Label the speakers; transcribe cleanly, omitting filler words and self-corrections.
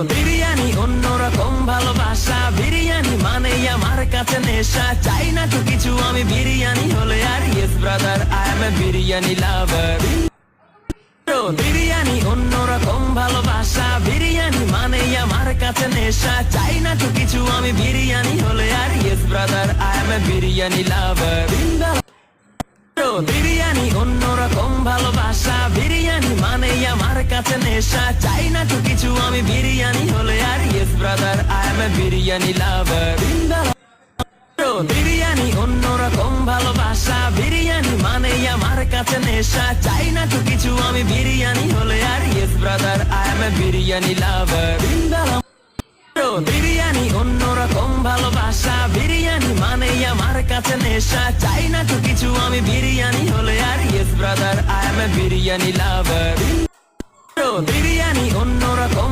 Speaker 1: বিরিয়ানি অন্যরকম ভালোবাসা, বিরিয়ানি মানে আমার কাছে নেশা, চাই না তো কিছু আমি বিরিয়ানি হলে আর, yes brother I M A biryani লাভার। বিরিয়ানি অন্যরকম ভালোবাসা, বিরিয়ানি মানে আমার কাছে নেশা, চাই না তো কিছু আমি বিরিয়ানি হলে আর, yes brother I M A biryani লাভার। বিরিয়ানি অন্যরকম ভালোবাসা, বিরিয়ানি মানে আমার কাছে নেশা, চাই না তো কিছু আমি বিরিয়ানি হলে আর, yes brother I M A biryani লাভার। বিরিয়ানি অন্যরকম ভালোবাসা, বিরিয়ানি মানে আমার কাছে নেশা, চাই না তো কিছু আমি বিরিয়ানি হলে আর, yes brother I M A biryani লাভার। বিরিয়ানি অন্যরকম ভালোবাসা, বিরিয়ানি মানে আমার কাছে নেশা, চাই না তো কিছু আমি বিরিয়ানি হলে আর, yes brother I M A biryani লাভার। বিরিয়ানি অন্যরকম